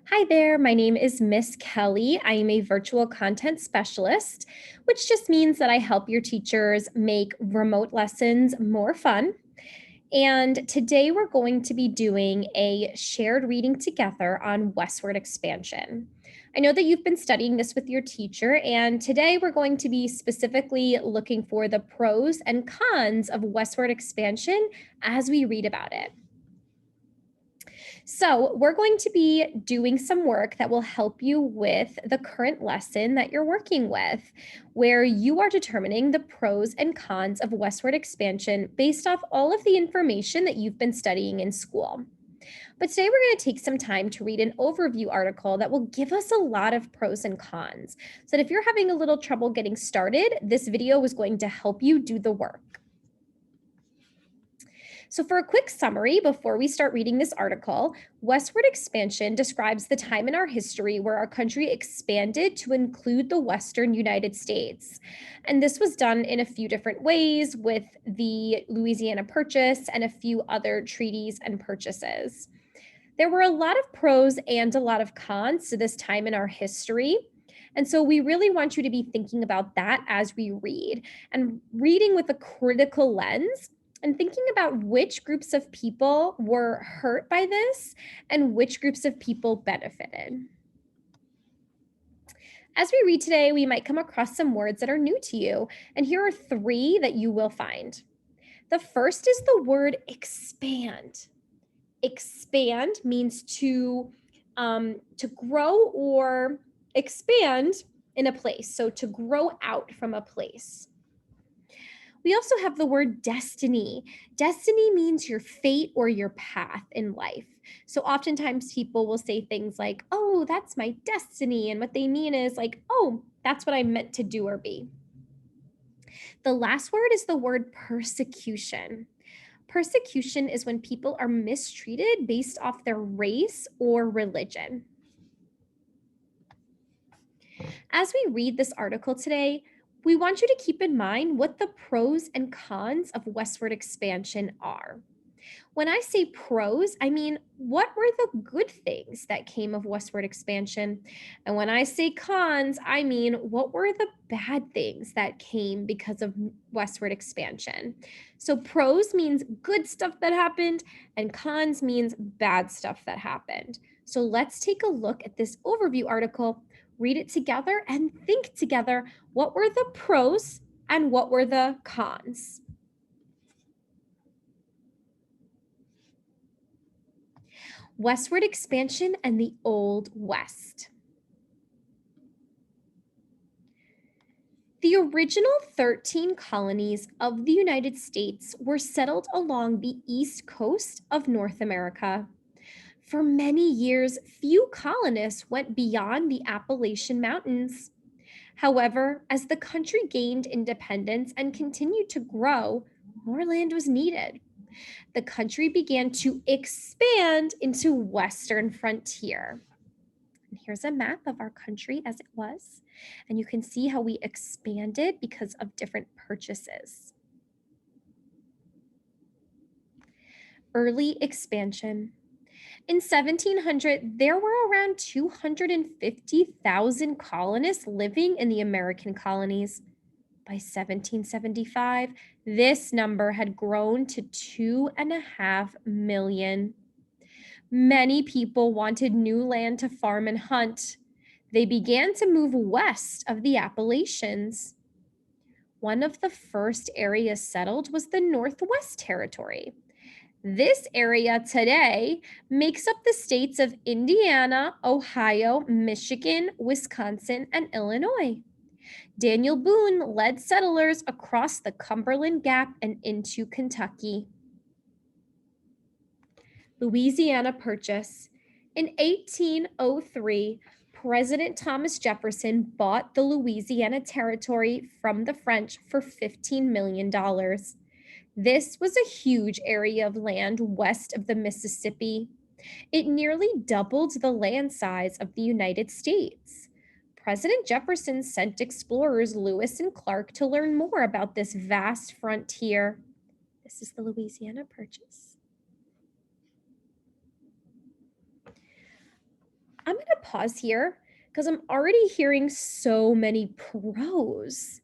Hi there, my name is Miss Kelly. I am a virtual content specialist, which just means that I help your teachers make remote lessons more fun. And today we're going to be doing a shared reading together on Westward Expansion. I know that you've been studying this with your teacher, and today we're going to be specifically looking for the pros and cons of Westward Expansion as we read about it. So, we're going to be doing some work that will help you with the current lesson that you're working with, where you are determining the pros and cons of westward expansion based off all of the information that you've been studying in school. But today we're going to take some time to read an overview article that will give us a lot of pros and cons. So that if you're having a little trouble getting started, this video is going to help you do the work. So, for a quick summary before we start reading this article, westward expansion describes the time in our history where our country expanded to include the Western United States. And this was done in a few different ways with the Louisiana Purchase and a few other treaties and purchases. There were a lot of pros and a lot of cons to this time in our history. And so we really want you to be thinking about that as we read and reading with a critical lens and thinking about which groups of people were hurt by this and which groups of people benefited. As we read today, we might come across some words that are new to you, and here are three that you will find. The first is the word expand. Expand means to grow or expand in a place, so to grow out from a place. We also have the word destiny. Destiny means your fate or your path in life. So oftentimes people will say things like, oh, that's my destiny. And what they mean is like, oh, that's what I'm meant to do or be. The last word is the word persecution. Persecution is when people are mistreated based off their race or religion. As we read this article today, we want you to keep in mind what the pros and cons of westward expansion are. When I say pros, I mean what were the good things that came of westward expansion? And when I say cons, I mean what were the bad things that came because of westward expansion? So pros means good stuff that happened, and cons means bad stuff that happened. So let's take a look at this overview article, read it together, and think together what were the pros and what were the cons. Westward expansion and the Old West. The original 13 colonies of the United States were settled along the east coast of North America. For many years, few colonists went beyond the Appalachian Mountains. However, as the country gained independence and continued to grow, more land was needed. The country began to expand into Western frontier. And here's a map of our country as it was. And you can see how we expanded because of different purchases. Early expansion. In 1700, there were around 250,000 colonists living in the American colonies. By 1775, this number had grown to 2.5 million. Many people wanted new land to farm and hunt. They began to move west of the Appalachians. One of the first areas settled was the Northwest Territory. This area today makes up the states of Indiana, Ohio, Michigan, Wisconsin, and Illinois. Daniel Boone led settlers across the Cumberland Gap and into Kentucky. Louisiana Purchase. In 1803, President Thomas Jefferson bought the Louisiana Territory from the French for $15 million. This was a huge area of land west of the Mississippi. It nearly doubled the land size of the United States. President Jefferson sent explorers Lewis and Clark to learn more about this vast frontier. This is the Louisiana Purchase. I'm going to pause here because I'm already hearing so many pros.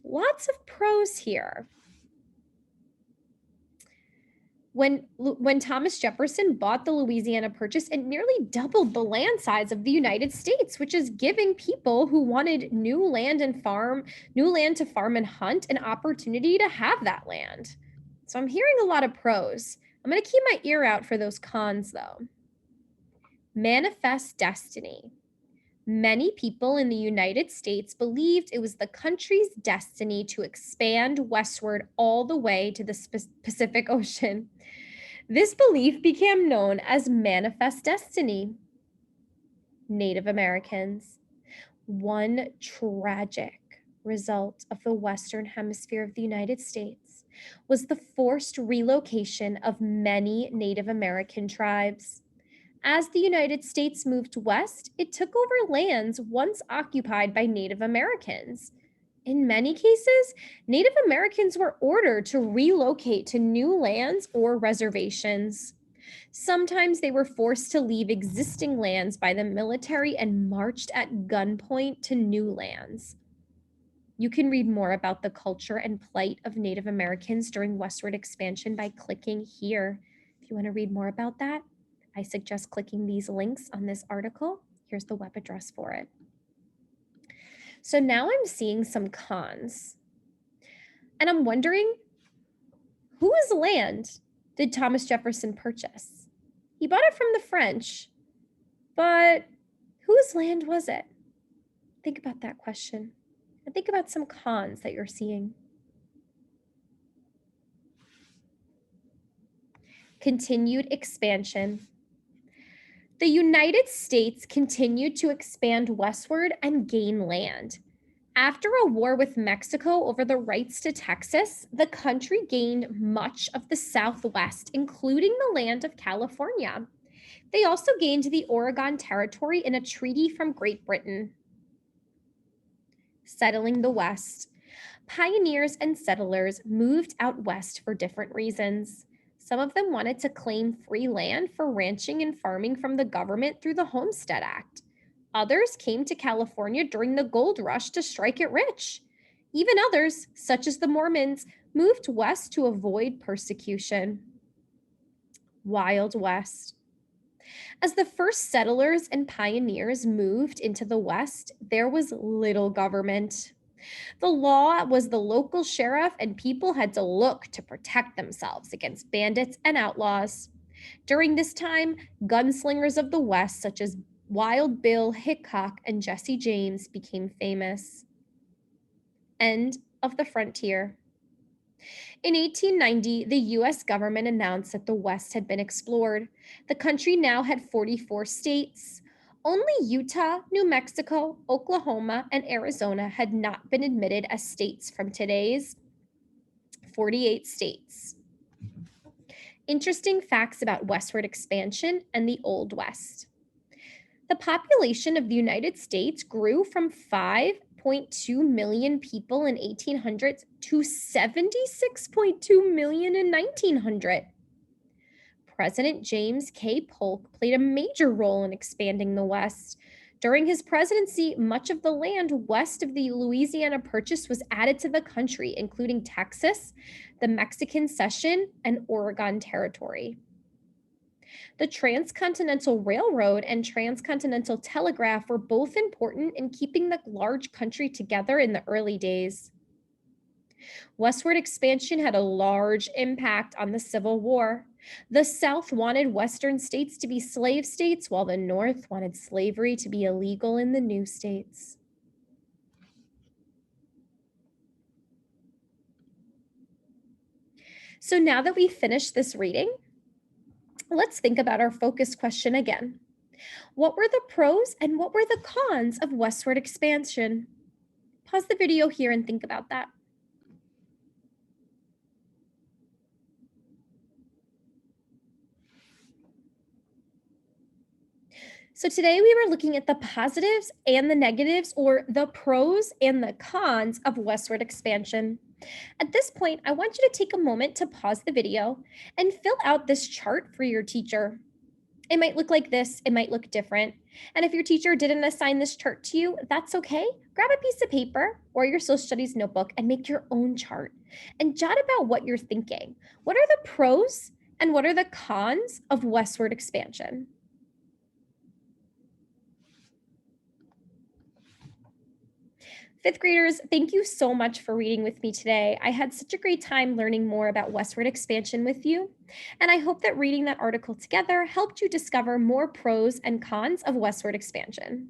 Lots of pros here. When Thomas Jefferson bought the Louisiana Purchase, it nearly doubled the land size of the United States, which is giving people who wanted new land to farm and hunt, an opportunity to have that land. So I'm hearing a lot of pros. I'm going to keep my ear out for those cons, though. Manifest destiny. Many people in the United States believed it was the country's destiny to expand westward all the way to the Pacific Ocean. This belief became known as manifest destiny. Native Americans. One tragic result of the Western Hemisphere of the United States was the forced relocation of many Native American tribes. As the United States moved west, it took over lands once occupied by Native Americans. In many cases, Native Americans were ordered to relocate to new lands or reservations. Sometimes they were forced to leave existing lands by the military and marched at gunpoint to new lands. You can read more about the culture and plight of Native Americans during Westward Expansion by clicking here. If you want to read more about that, I suggest clicking these links on this article. Here's the web address for it. So now I'm seeing some cons. And I'm wondering, whose land did Thomas Jefferson purchase? He bought it from the French, but whose land was it? Think about that question. And think about some cons that you're seeing. Continued expansion. The United States continued to expand westward and gain land. After a war with Mexico over the rights to Texas, the country gained much of the Southwest, including the land of California. They also gained the Oregon Territory in a treaty from Great Britain. Settling the West. Pioneers and settlers moved out west for different reasons. Some of them wanted to claim free land for ranching and farming from the government through the Homestead Act. Others came to California during the gold rush to strike it rich. Even others, such as the Mormons, moved west to avoid persecution. Wild West. As the first settlers and pioneers moved into the West, there was little government. The law was the local sheriff, and people had to look to protect themselves against bandits and outlaws. During this time, gunslingers of the West, such as Wild Bill Hickok and Jesse James, became famous. End of the frontier. In 1890, the U.S. government announced that the West had been explored. The country now had 44 states. Only Utah, New Mexico, Oklahoma, and Arizona had not been admitted as states from today's 48 states. Interesting facts about westward expansion and the Old West. The population of the United States grew from 5.2 million people in 1800 to 76.2 million in 1900. President James K. Polk played a major role in expanding the West. During his presidency, much of the land west of the Louisiana Purchase was added to the country, including Texas, the Mexican Cession, and Oregon Territory. The Transcontinental Railroad and Transcontinental Telegraph were both important in keeping the large country together in the early days. Westward expansion had a large impact on the Civil War. The South wanted Western states to be slave states, while the North wanted slavery to be illegal in the new states. So now that we've finished this reading, let's think about our focus question again. What were the pros and what were the cons of westward expansion? Pause the video here and think about that. So today we were looking at the positives and the negatives, or the pros and the cons of westward expansion. At this point, I want you to take a moment to pause the video and fill out this chart for your teacher. It might look like this, it might look different. And if your teacher didn't assign this chart to you, that's okay. Grab a piece of paper or your social studies notebook and make your own chart and jot about what you're thinking. What are the pros and what are the cons of westward expansion? Fifth graders, thank you so much for reading with me today. I had such a great time learning more about westward expansion with you. And I hope that reading that article together helped you discover more pros and cons of westward expansion.